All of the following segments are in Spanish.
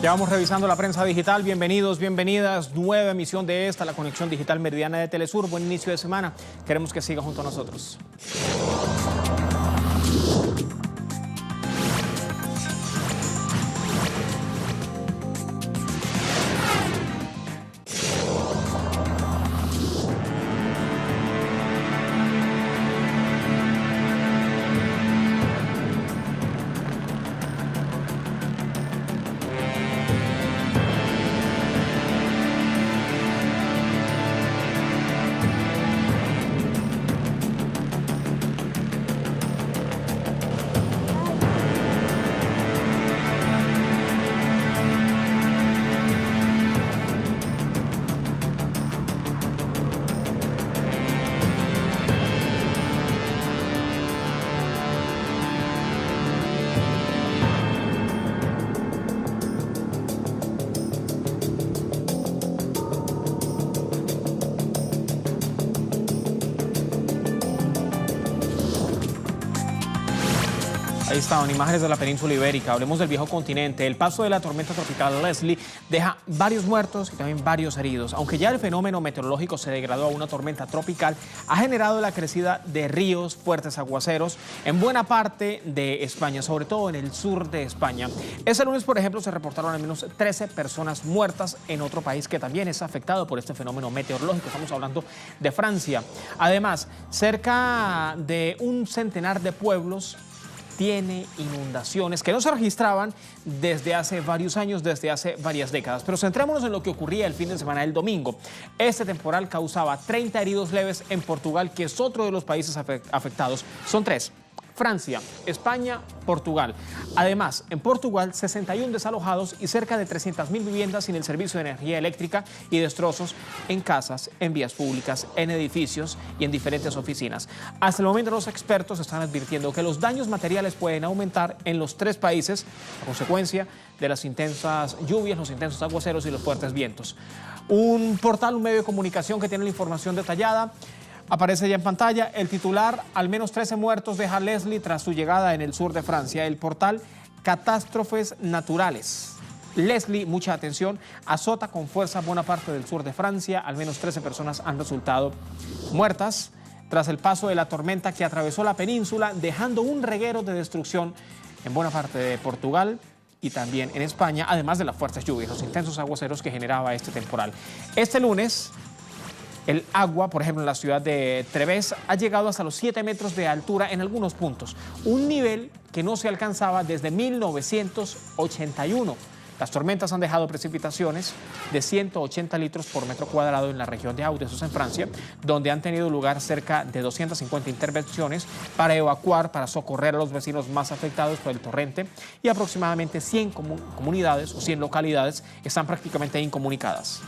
Ya vamos revisando la prensa digital. Bienvenidos, bienvenidas. Nueva emisión de esta, la conexión digital meridiana de Telesur. Buen inicio de semana. Queremos que siga junto a nosotros. Ahí estaban imágenes de la península ibérica. Hablemos del viejo continente. El paso de la tormenta tropical Leslie deja varios muertos y también varios heridos. Aunque ya el fenómeno meteorológico se degradó a una tormenta tropical, ha generado la crecida de ríos, fuertes aguaceros en buena parte de España, sobre todo en el sur de España. Este lunes, por ejemplo, se reportaron al menos 13 personas muertas en otro país que también es afectado por este fenómeno meteorológico. Estamos hablando de Francia. Además, cerca de un centenar de pueblos tiene inundaciones que no se registraban desde hace varios años, desde hace varias décadas. Pero centrémonos en lo que ocurría el fin de semana del domingo. Este temporal causaba 30 heridos leves en Portugal, que es otro de los países afectados. Son tres: Francia, España, Portugal. Además, en Portugal, 61 desalojados y cerca de 300.000 viviendas sin el servicio de energía eléctrica y destrozos en casas, en vías públicas, en edificios y en diferentes oficinas. Hasta el momento, los expertos están advirtiendo que los daños materiales pueden aumentar en los tres países a consecuencia de las intensas lluvias, los intensos aguaceros y los fuertes vientos. Un portal, un medio de comunicación que tiene la información detallada. Aparece ya en pantalla el titular: al menos 13 muertos deja Leslie tras su llegada en el sur de Francia. El portal Catástrofes Naturales. Leslie, mucha atención, azota con fuerza buena parte del sur de Francia. Al menos 13 personas han resultado muertas tras el paso de la tormenta que atravesó la península, dejando un reguero de destrucción en buena parte de Portugal y también en España, además de las fuertes lluvias, los intensos aguaceros que generaba este temporal. Este lunes, el agua, por ejemplo, en la ciudad de Treves, ha llegado hasta los 7 metros de altura en algunos puntos, un nivel que no se alcanzaba desde 1981. Las tormentas han dejado precipitaciones de 180 litros por metro cuadrado en la región de Aude, eso es en Francia, donde han tenido lugar cerca de 250 intervenciones para evacuar, para socorrer a los vecinos más afectados por el torrente, y aproximadamente 100 comunidades o 100 localidades están prácticamente incomunicadas.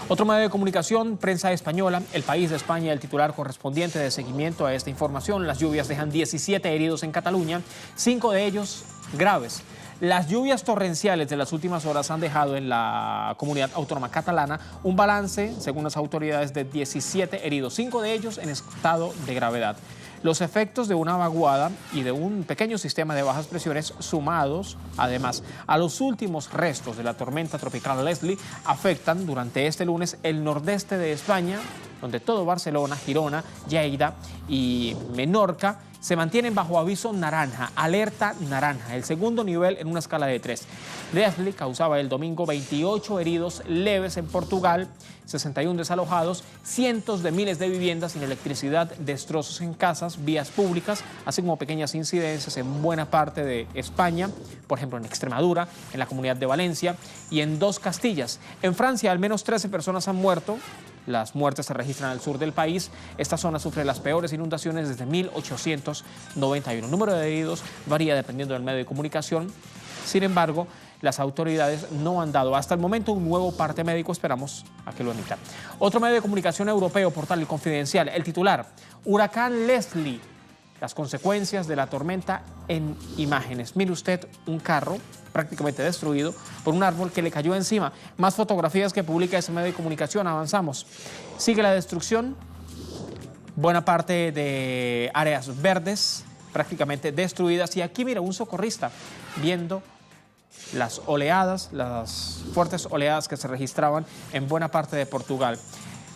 Otro medio de comunicación, Prensa Española, El País de España, el titular correspondiente de seguimiento a esta información: las lluvias dejan 17 heridos en Cataluña, 5 de ellos graves. Las lluvias torrenciales de las últimas horas han dejado en la comunidad autónoma catalana un balance, según las autoridades, de 17 heridos, 5 de ellos en estado de gravedad. Los efectos de una vaguada y de un pequeño sistema de bajas presiones, sumados además a los últimos restos de la tormenta tropical Leslie, afectan durante este lunes el nordeste de España, donde todo Barcelona, Girona, Lleida y Menorca se mantienen bajo aviso naranja, alerta naranja, el segundo nivel en una escala de 3. Leslie causaba el domingo 28 heridos leves en Portugal, 61 desalojados, cientos de miles de viviendas sin electricidad, destrozos en casas, vías públicas, así como pequeñas incidencias en buena parte de España, por ejemplo en Extremadura, en la Comunidad de Valencia y en 2 Castillas. En Francia, al menos 13 personas han muerto. Las muertes se registran al sur del país. Esta zona sufre las peores inundaciones desde 1891. El número de heridos varía dependiendo del medio de comunicación. Sin embargo, las autoridades no han dado hasta el momento un nuevo parte médico. Esperamos a que lo emitan. Otro medio de comunicación europeo, portal El Confidencial, el titular: huracán Leslie, las consecuencias de la tormenta en imágenes. Mire usted, un carro prácticamente destruido por un árbol que le cayó encima. Más fotografías que publica ese medio de comunicación. Avanzamos. Sigue la destrucción. Buena parte de áreas verdes prácticamente destruidas. Y aquí, mira, un socorrista viendo las oleadas, las fuertes oleadas que se registraban en buena parte de Portugal.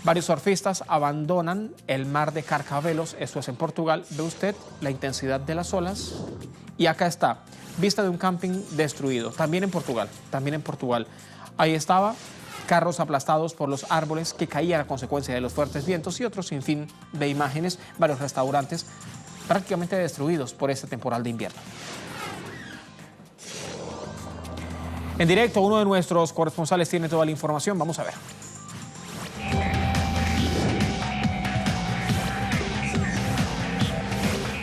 Varios surfistas abandonan el mar de Carcavelos, esto es en Portugal. Ve usted la intensidad de las olas y acá está, vista de un camping destruido, también en Portugal, Ahí estaba, carros aplastados por los árboles que caían a consecuencia de los fuertes vientos y otros sinfín de imágenes, varios restaurantes prácticamente destruidos por este temporal de invierno. En directo, uno de nuestros corresponsales tiene toda la información, vamos a ver.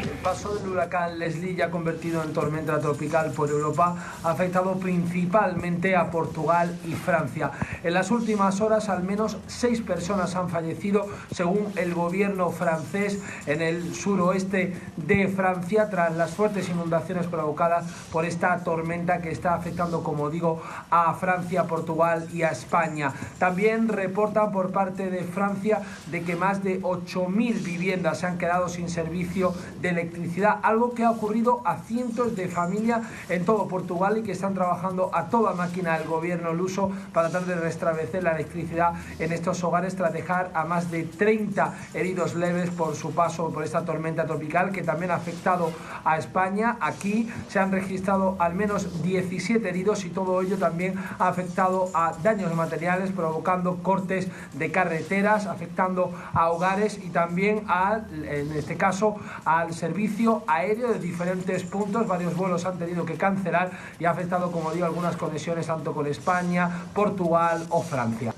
El paso del huracán Leslie, ya convertido en tormenta tropical por Europa, ha afectado principalmente a Portugal y Francia. En las últimas horas, al menos 6 personas han fallecido, según el gobierno francés, en el suroeste de Francia, tras las fuertes inundaciones provocadas por esta tormenta que está afectando, como digo, a Francia, Portugal y a España. También reportan por parte de Francia de que más de 8.000 viviendas se han quedado sin servicio de electricidad, algo que ha ocurrido a cientos de familias en todo Portugal y que están trabajando a toda máquina el gobierno luso para tratar de restablecer la electricidad en estos hogares, tras dejar a más de 30 heridos leves por su paso por esta tormenta tropical que también ha afectado a España. Aquí se han registrado al menos 17 heridos y todo ello también ha afectado a daños materiales, provocando cortes de carreteras, afectando a hogares y también en este caso al servicio aéreo de diferentes puntos. Varios vuelos han tenido que cancelar y ha afectado, como digo, algunas conexiones tanto con España, Portugal o Francia.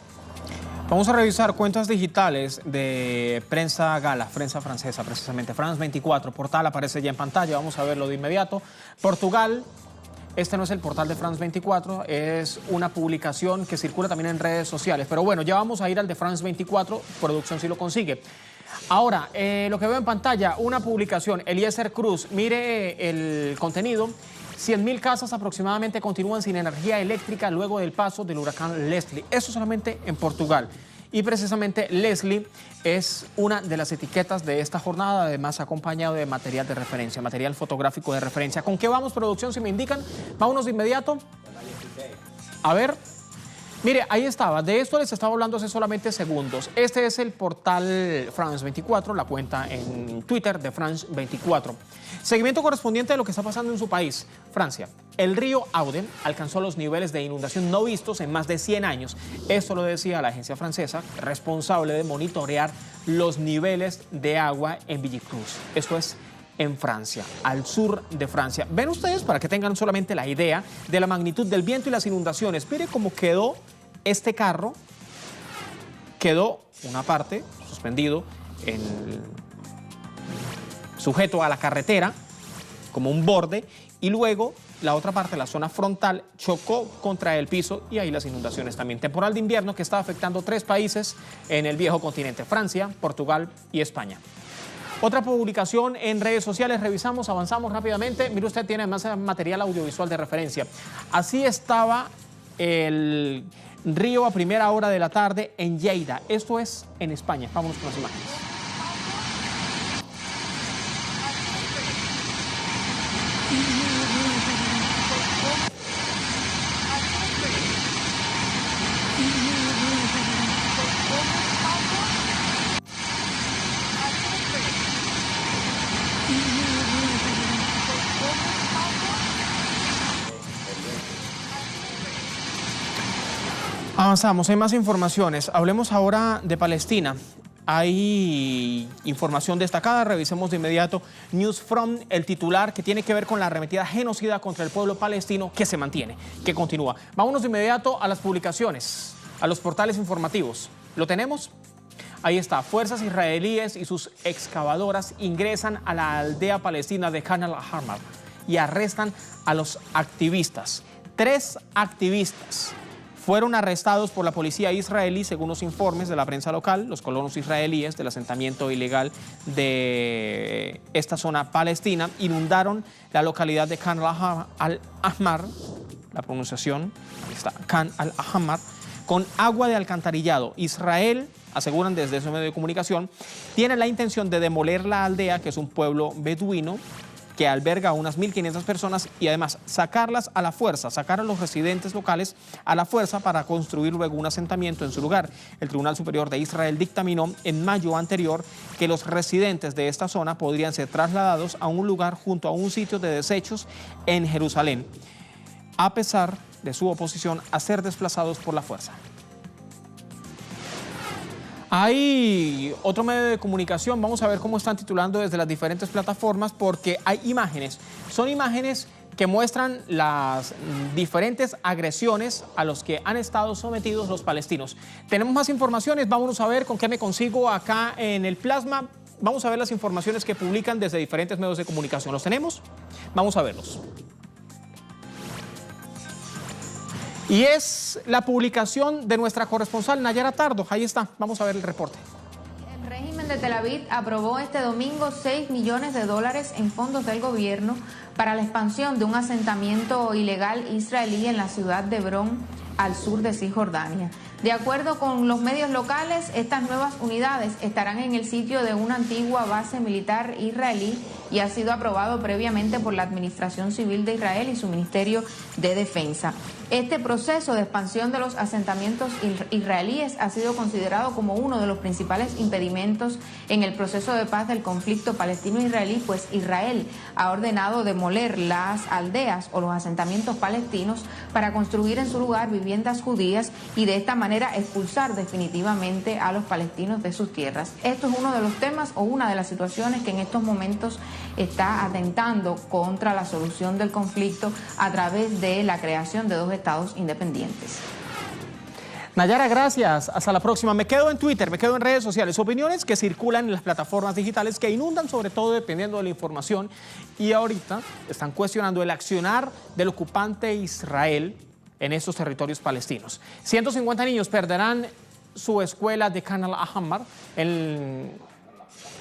Vamos a revisar cuentas digitales de prensa gala, prensa francesa precisamente. France 24, portal aparece ya en pantalla, vamos a verlo de inmediato. Portugal, este no es el portal de France 24, es una publicación que circula también en redes sociales. Pero bueno, ya vamos a ir al de France 24, producción si lo consigue. Ahora, lo que veo en pantalla, una publicación, Eliezer Cruz, mire el contenido. 100.000 casas aproximadamente continúan sin energía eléctrica luego del paso del huracán Leslie. Eso solamente en Portugal. Y precisamente Leslie es una de las etiquetas de esta jornada, además acompañado de material de referencia, material fotográfico de referencia. ¿Con qué vamos, producción, si me indican? Vámonos de inmediato. A ver. Mire, ahí estaba, de esto les estaba hablando hace solamente segundos. Este es el portal France 24, la cuenta en Twitter de France 24. Seguimiento correspondiente de lo que está pasando en su país, Francia. El río Aude alcanzó los niveles de inundación no vistos en más de 100 años. Esto lo decía la agencia francesa, responsable de monitorear los niveles de agua en Villicruz. Esto es en Francia, al sur de Francia. Ven ustedes, para que tengan solamente la idea de la magnitud del viento y las inundaciones. Mire cómo quedó este carro. Quedó una parte suspendido, sujeto a la carretera, como un borde, y luego la otra parte, la zona frontal, chocó contra el piso y ahí las inundaciones también. Temporal de invierno que está afectando 3 países en el viejo continente, Francia, Portugal y España. Otra publicación en redes sociales, revisamos, avanzamos rápidamente. Mire usted, tiene más material audiovisual de referencia. Así estaba el río a primera hora de la tarde en Lleida. Esto es en España. Vámonos con las imágenes. Avanzamos, hay más informaciones. Hablemos ahora de Palestina. Hay información destacada, revisemos de inmediato. News From, el titular que tiene que ver con la arremetida genocida contra el pueblo palestino que se mantiene, que continúa. Vámonos de inmediato a las publicaciones, a los portales informativos. ¿Lo tenemos? Ahí está, fuerzas israelíes y sus excavadoras ingresan a la aldea palestina de Khan al-Ahmar y arrestan a los activistas. 3 activistas fueron arrestados por la policía israelí, según los informes de la prensa local. Los colonos israelíes del asentamiento ilegal de esta zona palestina inundaron la localidad de Khan al-Ahmar, la pronunciación, ahí está, Khan al-Ahmar, con agua de alcantarillado. Israel, aseguran desde ese medio de comunicación, tiene la intención de demoler la aldea, que es un pueblo beduino, que alberga a unas 1.500 personas y además sacarlas a la fuerza, sacar a los residentes locales a la fuerza para construir luego un asentamiento en su lugar. El Tribunal Superior de Israel dictaminó en mayo anterior que los residentes de esta zona podrían ser trasladados a un lugar junto a un sitio de desechos en Jerusalén, a pesar de su oposición a ser desplazados por la fuerza. Hay otro medio de comunicación, vamos a ver cómo están titulando desde las diferentes plataformas, porque hay imágenes, son imágenes que muestran las diferentes agresiones a los que han estado sometidos los palestinos. Tenemos más informaciones, vámonos a ver con qué me consigo acá en el plasma. Vamos a ver las informaciones que publican desde diferentes medios de comunicación. ¿Los tenemos? Vamos a verlos. Y es la publicación de nuestra corresponsal Nayara Tardo. Ahí está, vamos a ver el reporte. El régimen de Tel Aviv aprobó este domingo $6 millones en fondos del gobierno para la expansión de un asentamiento ilegal israelí en la ciudad de Hebrón, al sur de Cisjordania. De acuerdo con los medios locales, estas nuevas unidades estarán en el sitio de una antigua base militar israelí y ha sido aprobado previamente por la Administración Civil de Israel y su Ministerio de Defensa. Este proceso de expansión de los asentamientos israelíes ha sido considerado como uno de los principales impedimentos en el proceso de paz del conflicto palestino-israelí, pues Israel ha ordenado demoler las aldeas o los asentamientos palestinos para construir en su lugar viviendas judías y de esta manera expulsar definitivamente a los palestinos de sus tierras. Esto es uno de los temas o una de las situaciones que en estos momentos está atentando contra la solución del conflicto a través de la creación de dos estados independientes. Nayara, gracias. Hasta la próxima. Me quedo en Twitter, me quedo en redes sociales. Opiniones que circulan en las plataformas digitales que inundan, sobre todo dependiendo de la información. Y ahorita están cuestionando el accionar del ocupante Israel en estos territorios palestinos. 150 niños perderán su escuela de Khan al-Ahmar.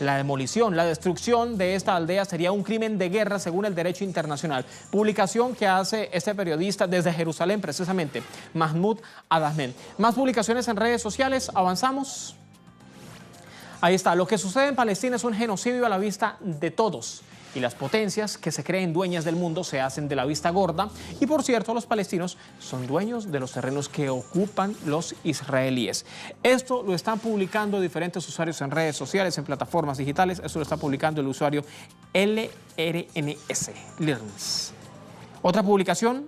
La demolición, la destrucción de esta aldea sería un crimen de guerra según el derecho internacional. Publicación que hace este periodista desde Jerusalén, precisamente, Mahmoud Adahmed. Más publicaciones en redes sociales, avanzamos. Ahí está, lo que sucede en Palestina es un genocidio a la vista de todos. Y las potencias que se creen dueñas del mundo se hacen de la vista gorda. Y por cierto, los palestinos son dueños de los terrenos que ocupan los israelíes. Esto lo están publicando diferentes usuarios en redes sociales, en plataformas digitales. Esto lo está publicando el usuario LRNS. Otra publicación.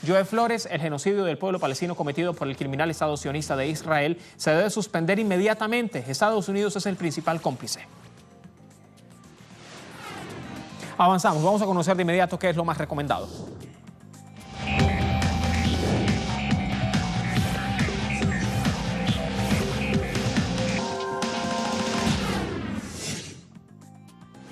Joe Flores, el genocidio del pueblo palestino cometido por el criminal Estado sionista de Israel se debe suspender inmediatamente. Estados Unidos es el principal cómplice. Avanzamos, vamos a conocer de inmediato qué es lo más recomendado.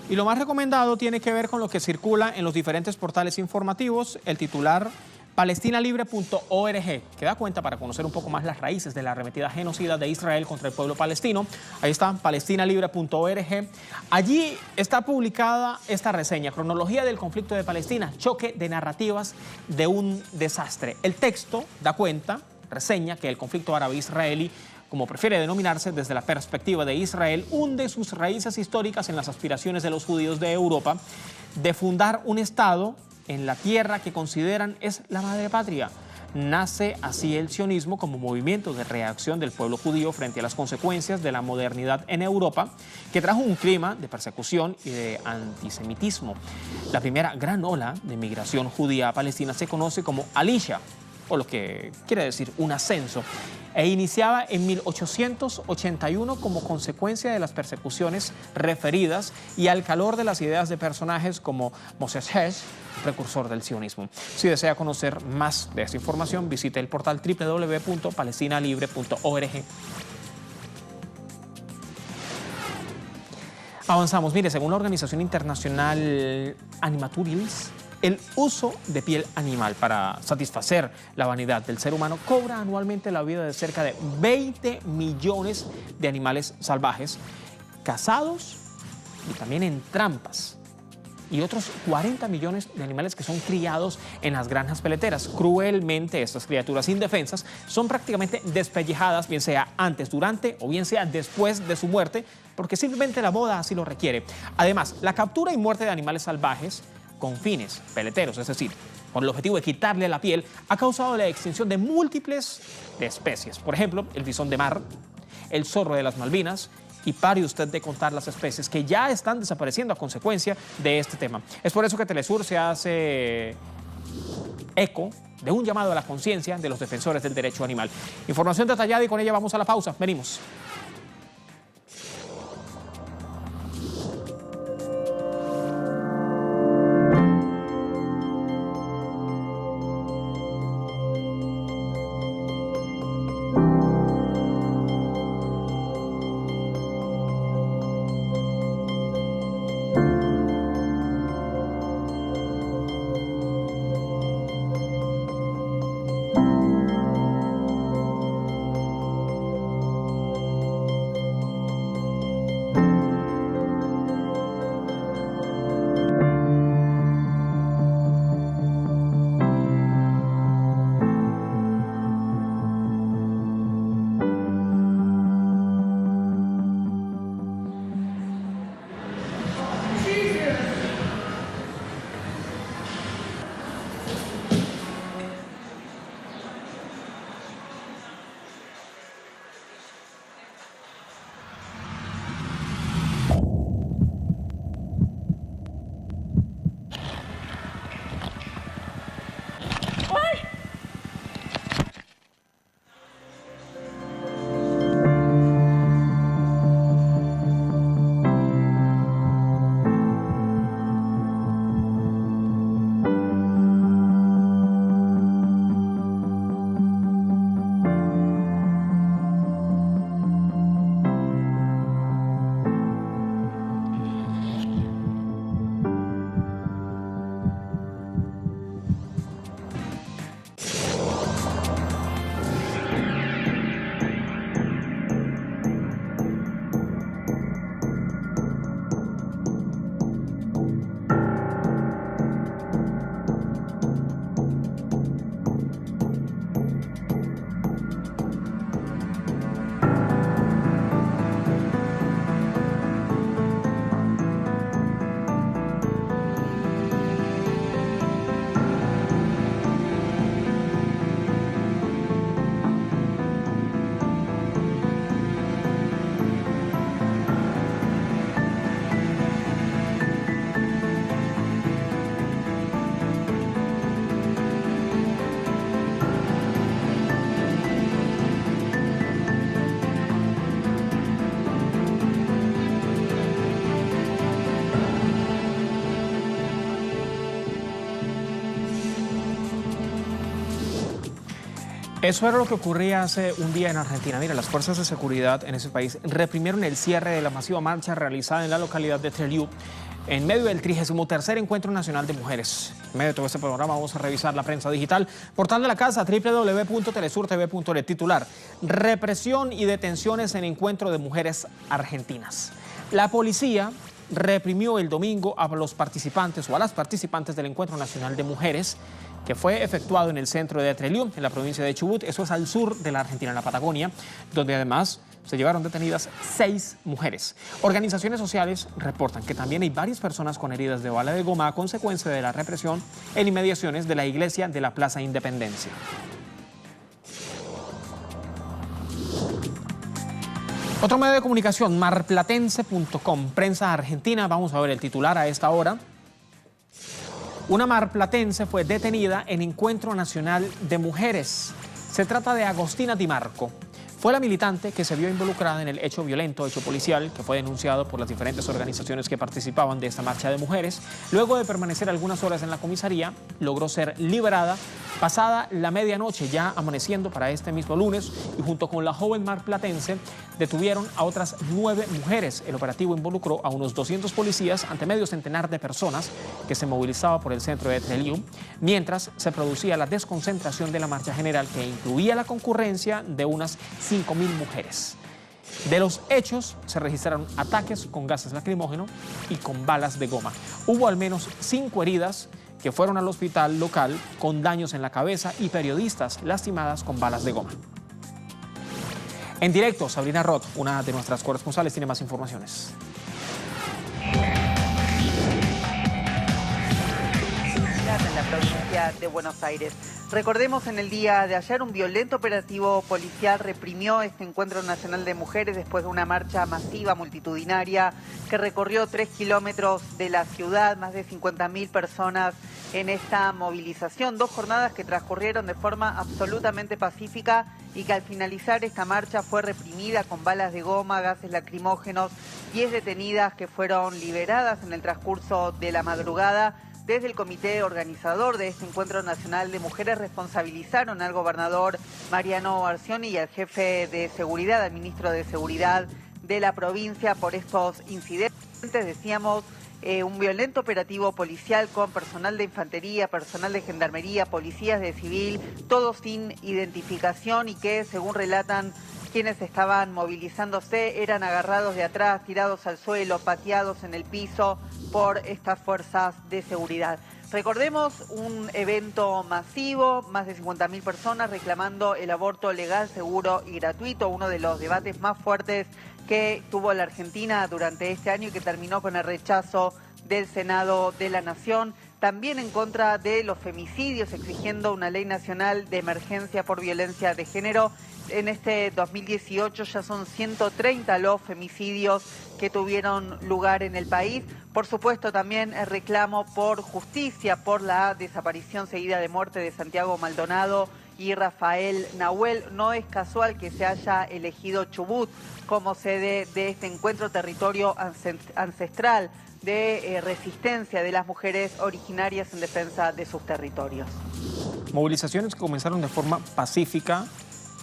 Y lo más recomendado tiene que ver con lo que circula en los diferentes portales informativos. El titular palestinalibre.org, que da cuenta para conocer un poco más las raíces de la arremetida genocida de Israel contra el pueblo palestino. Ahí está, palestinalibre.org. Allí está publicada esta reseña, cronología del conflicto de Palestina, choque de narrativas de un desastre. El texto da cuenta, reseña, que el conflicto árabe-israelí, como prefiere denominarse desde la perspectiva de Israel, hunde sus raíces históricas en las aspiraciones de los judíos de Europa de fundar un Estado en la tierra que consideran es la madre patria. Nace así el sionismo como movimiento de reacción del pueblo judío frente a las consecuencias de la modernidad en Europa, que trajo un clima de persecución y de antisemitismo. La primera gran ola de migración judía a Palestina se conoce como Alisha, o lo que quiere decir un ascenso, e iniciaba en 1881 como consecuencia de las persecuciones referidas y al calor de las ideas de personajes como Moses Hesh, precursor del sionismo. Si desea conocer más de esta información, visite el portal www.palestinalibre.org. Avanzamos. Mire, según la organización internacional Animaturials, el uso de piel animal para satisfacer la vanidad del ser humano cobra anualmente la vida de cerca de 20 millones de animales salvajes, cazados y también en trampas. y otros 40 millones de animales que son criados en las granjas peleteras. Cruelmente, estas criaturas indefensas son prácticamente despellejadas, bien sea antes, durante o bien sea después de su muerte, porque simplemente la moda así lo requiere. Además, la captura y muerte de animales salvajes con fines peleteros, es decir, con el objetivo de quitarle la piel, ha causado la extinción de múltiples especies. Por ejemplo, el bisón de mar, el zorro de las Malvinas, y pare usted de contar las especies que ya están desapareciendo a consecuencia de este tema. Es por eso que Telesur se hace eco de un llamado a la conciencia de los defensores del derecho animal. Información detallada y con ella vamos a la pausa. Venimos. Eso era lo que ocurría hace un día en Argentina. Mira, las fuerzas de seguridad en ese país reprimieron el cierre de la masiva marcha realizada en la localidad de Trelew en medio del 33º Encuentro Nacional de Mujeres. En medio de todo este programa vamos a revisar la prensa digital. Portal de la casa, www.telesurtv.net. Titular: represión y detenciones en encuentro de mujeres argentinas. La policía reprimió el domingo a los participantes o a las participantes del Encuentro Nacional de Mujeres, que fue efectuado en el centro de Trelew, en la provincia de Chubut. Eso es al sur de la Argentina, en la Patagonia, donde además se llevaron detenidas 6 mujeres. Organizaciones sociales reportan que también hay varias personas con heridas de bala de goma a consecuencia de la represión en inmediaciones de la iglesia de la Plaza Independencia. Otro medio de comunicación, marplatense.com, prensa argentina. Vamos a ver el titular a esta hora. Una marplatense fue detenida en Encuentro Nacional de Mujeres. Se trata de Agostina Di Marco. Fue la militante que se vio involucrada en el hecho violento, hecho policial, que fue denunciado por las diferentes organizaciones que participaban de esta marcha de mujeres. Luego de permanecer algunas horas en la comisaría, logró ser liberada pasada la medianoche, ya amaneciendo para este mismo lunes, y junto con la joven marplatense detuvieron a otras 9 mujeres. El operativo involucró a unos 200 policías ante medio centenar de personas que se movilizaba por el centro de Trelew, mientras se producía la desconcentración de la marcha general, que incluía la concurrencia de unas 5.000 mujeres. De los hechos se registraron ataques con gases lacrimógenos y con balas de goma. Hubo al menos 5 heridas que fueron al hospital local con daños en la cabeza y periodistas lastimadas con balas de goma. En directo, Sabrina Roth, una de nuestras corresponsales, tiene más informaciones. En la provincia de Buenos Aires. Recordemos, en el día de ayer un violento operativo policial reprimió este encuentro nacional de mujeres después de una marcha masiva multitudinaria que recorrió 3 kilómetros de la ciudad, más de 50.000 personas en esta movilización, 2 jornadas que transcurrieron de forma absolutamente pacífica y que al finalizar esta marcha fue reprimida con balas de goma, gases lacrimógenos, 10 detenidas que fueron liberadas en el transcurso de la madrugada. Desde el comité organizador de este encuentro nacional de mujeres responsabilizaron al gobernador Mariano Arcioni y al jefe de seguridad, al ministro de Seguridad de la provincia por estos incidentes. Decíamos, un violento operativo policial con personal de infantería, personal de gendarmería, policías de civil, todos sin identificación y que, según relatan quienes estaban movilizándose, eran agarrados de atrás, tirados al suelo, pateados en el piso por estas fuerzas de seguridad. Recordemos un evento masivo, más de 50.000 personas reclamando el aborto legal, seguro y gratuito, uno de los debates más fuertes que tuvo la Argentina durante este año y que terminó con el rechazo del Senado de la Nación. También en contra de los femicidios, exigiendo una ley nacional de emergencia por violencia de género. En este 2018 ya son 130 los femicidios que tuvieron lugar en el país. Por supuesto, también el reclamo por justicia, por la desaparición seguida de muerte de Santiago Maldonado y Rafael Nahuel. No es casual que se haya elegido Chubut como sede de este encuentro, territorio ancestral de resistencia de las mujeres originarias en defensa de sus territorios. Movilizaciones que comenzaron de forma pacífica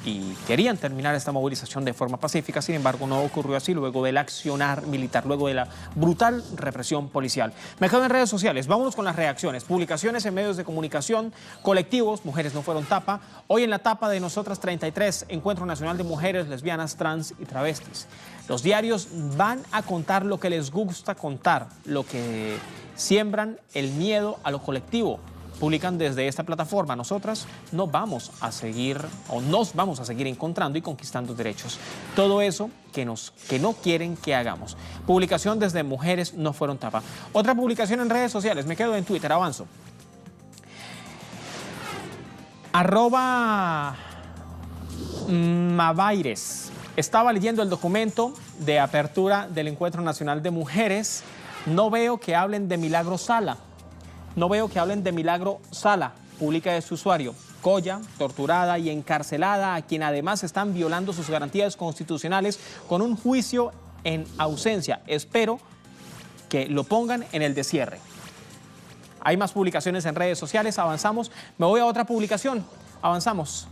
y querían terminar esta movilización de forma pacífica, sin embargo no ocurrió así luego del accionar militar, luego de la brutal represión policial. Me quedo en redes sociales, vámonos con las reacciones, publicaciones en medios de comunicación, colectivos, mujeres no fueron tapa. Hoy en la tapa de Nosotras 33, Encuentro Nacional de Mujeres, Lesbianas, Trans y Travestis. Los diarios van a contar lo que les gusta contar, lo que siembran el miedo a lo colectivo. Publican desde esta plataforma: nosotras no vamos a seguir o nos vamos a seguir encontrando y conquistando derechos. Todo eso que no quieren que hagamos. Publicación desde Mujeres no fueron tapa. Otra publicación en redes sociales, me quedo en Twitter, avanzo. @Mavaires. Estaba leyendo el documento de apertura del Encuentro Nacional de Mujeres. No veo que hablen de Milagro Sala. No veo que hablen de Milagro Sala, publica de su usuario. Colla, torturada y encarcelada, a quien además están violando sus garantías constitucionales con un juicio en ausencia. Espero que lo pongan en el descierre. Hay más publicaciones en redes sociales, avanzamos. Me voy a otra publicación, avanzamos.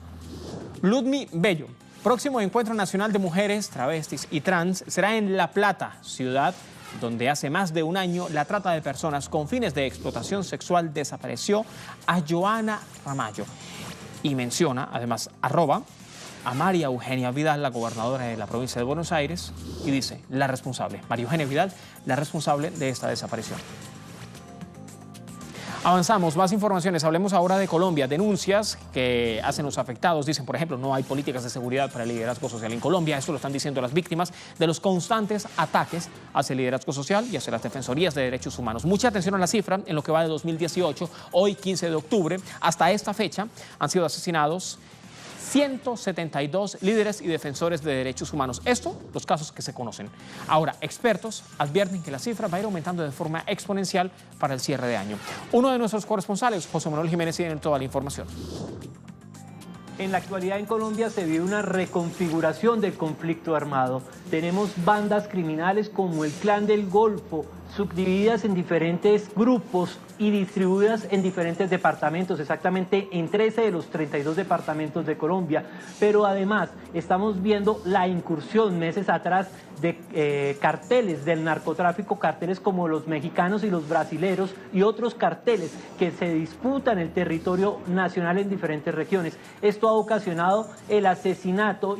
Ludmi Bello. Próximo Encuentro Nacional de Mujeres, Travestis y Trans será en La Plata, ciudad donde hace más de un año la trata de personas con fines de explotación sexual desapareció a Joana Ramallo. Y menciona, además, a María Eugenia Vidal, la gobernadora de la provincia de Buenos Aires, y dice, la responsable, María Eugenia Vidal, la responsable de esta desaparición. Avanzamos, más informaciones. Hablemos ahora de Colombia. Denuncias que hacen los afectados. Dicen, por ejemplo, no hay políticas de seguridad para el liderazgo social en Colombia. Esto lo están diciendo las víctimas de los constantes ataques hacia el liderazgo social y hacia las defensorías de derechos humanos. Mucha atención a la cifra. En lo que va de 2018, hoy 15 de octubre, hasta esta fecha han sido asesinados 172 líderes y defensores de derechos humanos. Esto, los casos que se conocen. Ahora, expertos advierten que la cifra va a ir aumentando de forma exponencial para el cierre de año. Uno de nuestros corresponsales, José Manuel Jiménez, tiene toda la información. En la actualidad en Colombia se vive una reconfiguración del conflicto armado. Tenemos bandas criminales como el Clan del Golfo, subdivididas en diferentes grupos y distribuidas en diferentes departamentos, exactamente en 13 de los 32 departamentos de Colombia. Pero además estamos viendo la incursión meses atrás de carteles del narcotráfico, carteles como los mexicanos y los brasileros y otros carteles que se disputan el territorio nacional en diferentes regiones. Esto ha ocasionado el asesinato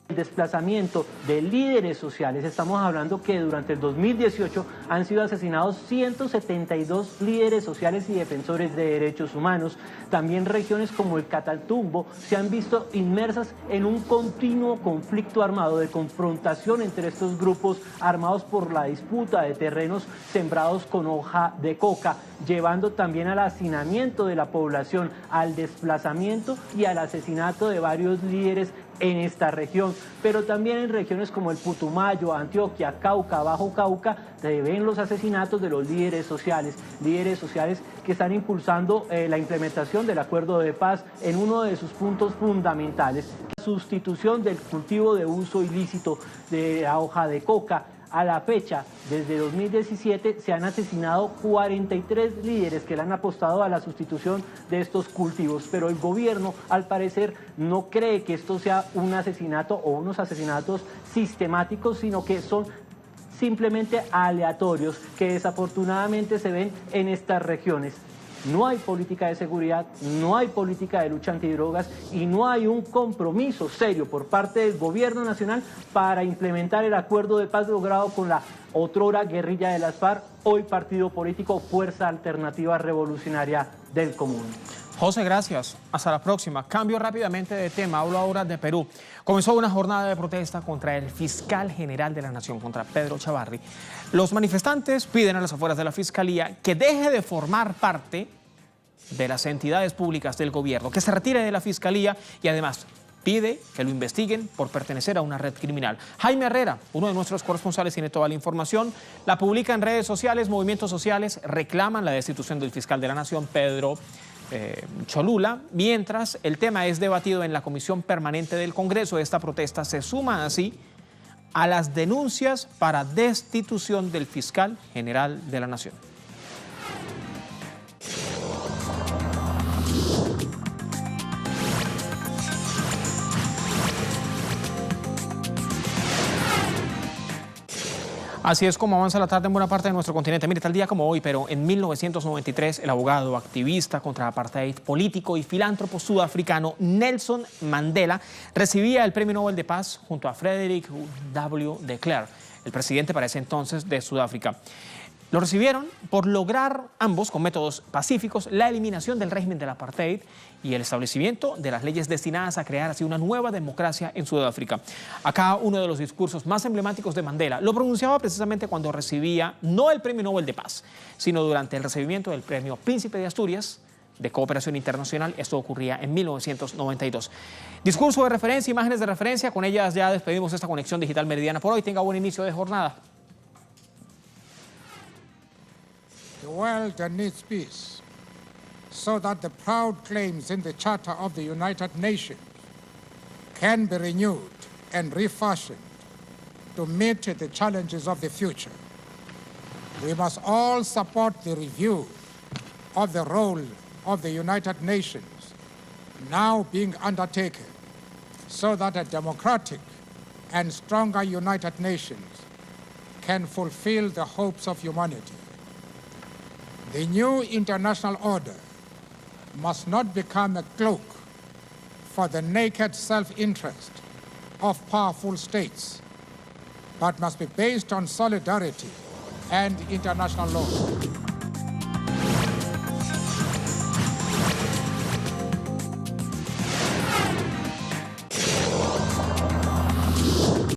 El desplazamiento de líderes sociales, estamos hablando que durante el 2018 han sido asesinados 172 líderes sociales y defensores de derechos humanos. También regiones como el Catatumbo se han visto inmersas en un continuo conflicto armado de confrontación entre estos grupos armados por la disputa de terrenos sembrados con hoja de coca, llevando también al hacinamiento de la población, al desplazamiento y al asesinato de varios líderes en esta región, pero también en regiones como el Putumayo, Antioquia, Cauca, Bajo Cauca, se ven los asesinatos de los líderes sociales que están impulsando la implementación del acuerdo de paz en uno de sus puntos fundamentales, la sustitución del cultivo de uso ilícito de la hoja de coca. A la fecha, desde 2017, se han asesinado 43 líderes que le han apostado a la sustitución de estos cultivos, pero el gobierno, al parecer, no cree que esto sea un asesinato o unos asesinatos sistemáticos, sino que son simplemente aleatorios, que desafortunadamente se ven en estas regiones. No hay política de seguridad, no hay política de lucha antidrogas y no hay un compromiso serio por parte del gobierno nacional para implementar el acuerdo de paz logrado con la otrora guerrilla de las FARC, hoy partido político Fuerza Alternativa Revolucionaria del Común. José, gracias. Hasta la próxima. Cambio rápidamente de tema. Hablo ahora de Perú. Comenzó una jornada de protesta contra el fiscal general de la Nación, contra Pedro Chavarri. Los manifestantes piden a las afueras de la Fiscalía que deje de formar parte de las entidades públicas del gobierno, que se retire de la Fiscalía y además pide que lo investiguen por pertenecer a una red criminal. Jaime Herrera, uno de nuestros corresponsales, tiene toda la información. La publica en redes sociales. Movimientos sociales reclaman la destitución del fiscal de la Nación, Pedro Cholula, mientras el tema es debatido en la Comisión Permanente del Congreso. Esta protesta se suma así a las denuncias para destitución del fiscal general de la Nación. Así es como avanza la tarde en buena parte de nuestro continente. Mire, tal día como hoy, pero en 1993, el abogado, activista contra apartheid, político y filántropo sudafricano Nelson Mandela recibía el Premio Nobel de Paz junto a Frederick W. de Klerk, el presidente para ese entonces de Sudáfrica. Lo recibieron por lograr ambos, con métodos pacíficos, la eliminación del régimen del apartheid y el establecimiento de las leyes destinadas a crear así una nueva democracia en Sudáfrica. Acá uno de los discursos más emblemáticos de Mandela lo pronunciaba precisamente cuando recibía no el Premio Nobel de Paz, sino durante el recibimiento del Premio Príncipe de Asturias de Cooperación Internacional. Esto ocurría en 1992. Discurso de referencia, imágenes de referencia. Con ellas ya despedimos esta conexión digital meridiana por hoy. Tenga buen inicio de jornada. The world needs peace, so that the proud claims in the Charter of the United Nations can be renewed and refashioned to meet the challenges of the future. We must all support the review of the role of the United Nations now being undertaken, so that a democratic and stronger United Nations can fulfill the hopes of humanity. The new international order must not become a cloak for the naked self-interest of powerful states, but must be based on solidarity and international law.